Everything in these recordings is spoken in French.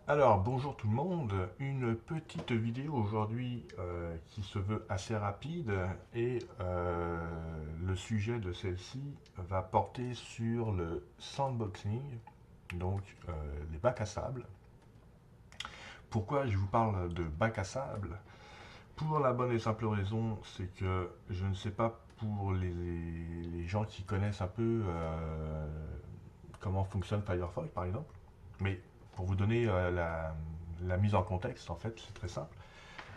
Alors, bonjour tout le monde, une petite vidéo aujourd'hui qui se veut assez rapide et le sujet de celle-ci va porter sur le sandboxing, donc les bacs à sable. Pourquoi je vous parle de bacs à sable? Pour la bonne et simple raison, c'est que je ne sais pas pour les gens qui connaissent un peu comment fonctionne Firefox par exemple, mais pour vous donner la mise en contexte, en fait, c'est très simple.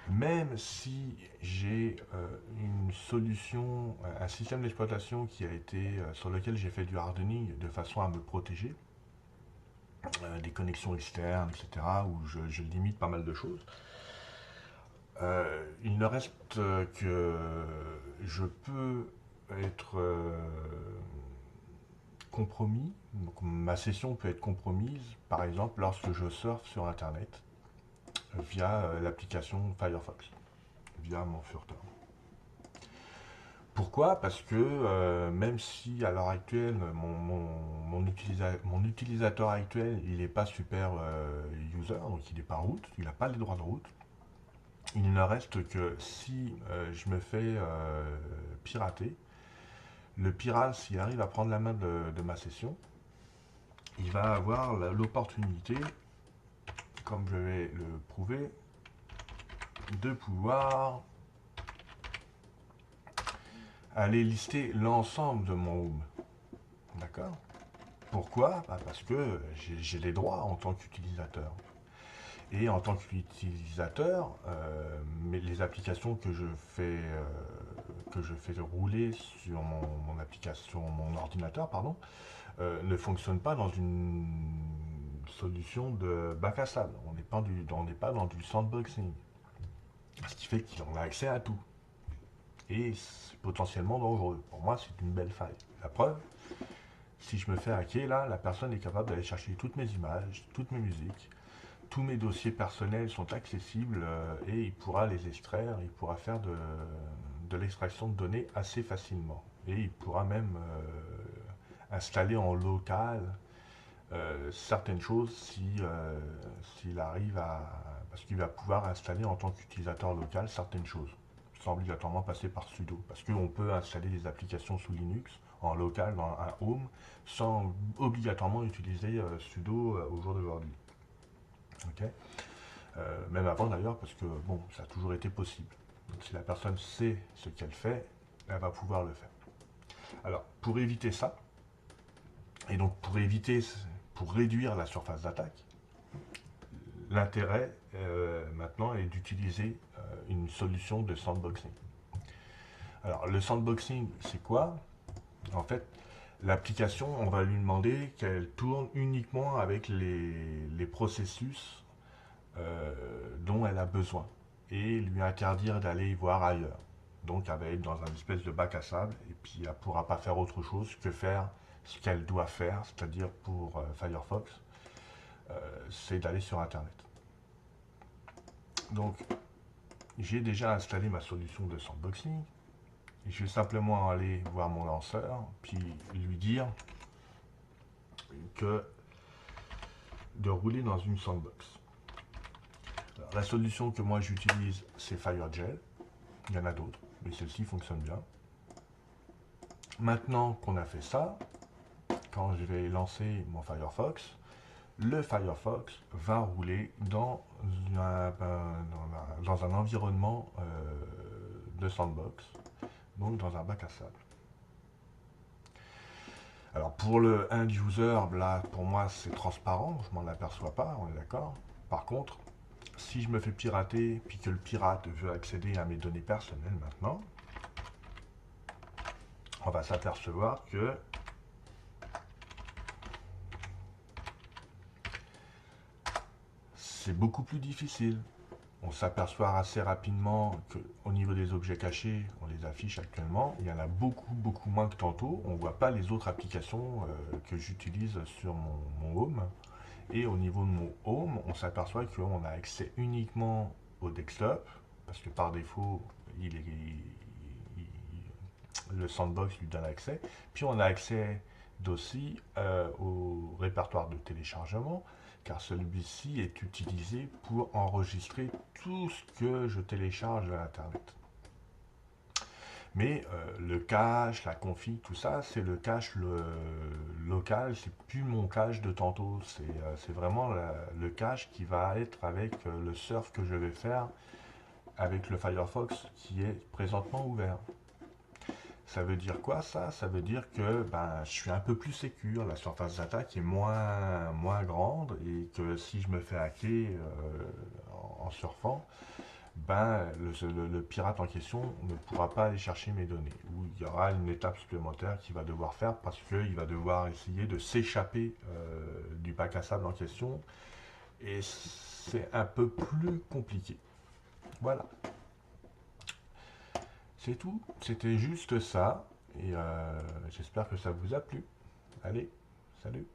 Même si j'ai une solution, un système d'exploitation qui a été sur lequel j'ai fait du hardening de façon à me protéger des connexions externes, etc., où je limite pas mal de choses, il ne reste que je peux être compromis. Donc, ma session peut être compromise, par exemple, lorsque je surfe sur Internet via l'application Firefox, via mon furteur. Pourquoi? Parce que même si à l'heure actuelle, mon utilisateur actuel, il n'est pas super user, donc il n'est pas root, il n'a pas les droits de root, il ne reste que si je me fais pirater, le pirate, s'il arrive à prendre la main de ma session, il va avoir l'opportunité, comme je vais le prouver, de pouvoir aller lister l'ensemble de mon home. D'accord? Pourquoi? Bah, parce que j'ai les droits en tant qu'utilisateur. Et en tant qu'utilisateur, les applications que je fais rouler sur mon application, mon ordinateur, pardon, ne fonctionnent pas dans une solution de bac à sable. On n'est pas dans du sandboxing. Ce qui fait qu'on a accès à tout. Et c'est potentiellement dangereux. Pour moi, c'est une belle faille. La preuve, si je me fais hacker, là, la personne est capable d'aller chercher toutes mes images, toutes mes musiques, tous mes dossiers personnels sont accessibles et il pourra les extraire, il pourra faire de l'extraction de données assez facilement. Et il pourra même installer en local certaines choses s'il arrive à... Parce qu'il va pouvoir installer en tant qu'utilisateur local certaines choses, sans obligatoirement passer par sudo. Parce qu'on peut installer des applications sous Linux en local dans un home sans obligatoirement utiliser sudo au jour d'aujourd'hui. Ok. Même avant d'ailleurs, parce que bon, ça a toujours été possible. Donc si la personne sait ce qu'elle fait, elle va pouvoir le faire. Alors, pour éviter ça, et donc pour réduire la surface d'attaque, l'intérêt maintenant est d'utiliser une solution de sandboxing. Alors, le sandboxing, c'est quoi? En fait, l'application, on va lui demander qu'elle tourne uniquement avec les processus dont elle a besoin et lui interdire d'aller voir ailleurs. Donc elle va être dans un espèce de bac à sable et puis elle ne pourra pas faire autre chose que faire ce qu'elle doit faire, c'est-à-dire pour Firefox, c'est d'aller sur Internet. Donc j'ai déjà installé ma solution de sandboxing et je vais simplement aller voir mon lanceur puis lui dire que de rouler dans une sandbox. Alors, la solution que moi j'utilise c'est FireGel, il y en a d'autres, mais celle-ci fonctionne bien. Maintenant qu'on a fait ça, quand je vais lancer mon Firefox, le Firefox va rouler dans un environnement de sandbox, donc dans un bac à sable. Alors pour le end user, là pour moi c'est transparent, je m'en aperçois pas, on est d'accord. Par contre, si je me fais pirater, puis que le pirate veut accéder à mes données personnelles maintenant, on va s'apercevoir que c'est beaucoup plus difficile. On s'aperçoit assez rapidement qu'au niveau des objets cachés, on les affiche actuellement, il y en a beaucoup, beaucoup moins que tantôt. On ne voit pas les autres applications que j'utilise sur mon home. Et au niveau de mon home, on s'aperçoit qu'on a accès uniquement au desktop, parce que par défaut, le sandbox lui donne accès. Puis on a accès aussi au répertoire de téléchargement, car celui-ci est utilisé pour enregistrer tout ce que je télécharge à Internet. Mais le cache, la config, tout ça, c'est le cache local, c'est plus mon cache de tantôt, c'est vraiment le cache qui va être avec le surf que je vais faire avec le Firefox qui est présentement ouvert. Ça veut dire quoi ça? Ça veut dire que ben, je suis un peu plus sécure, la surface d'attaque est moins grande et que si je me fais hacker en surfant, ben, le pirate en question ne pourra pas aller chercher mes données. Ou il y aura une étape supplémentaire qu'il va devoir faire parce qu'il va devoir essayer de s'échapper du bac à sable en question et c'est un peu plus compliqué. Voilà, c'est tout. C'était juste ça et j'espère que ça vous a plu. Allez, salut.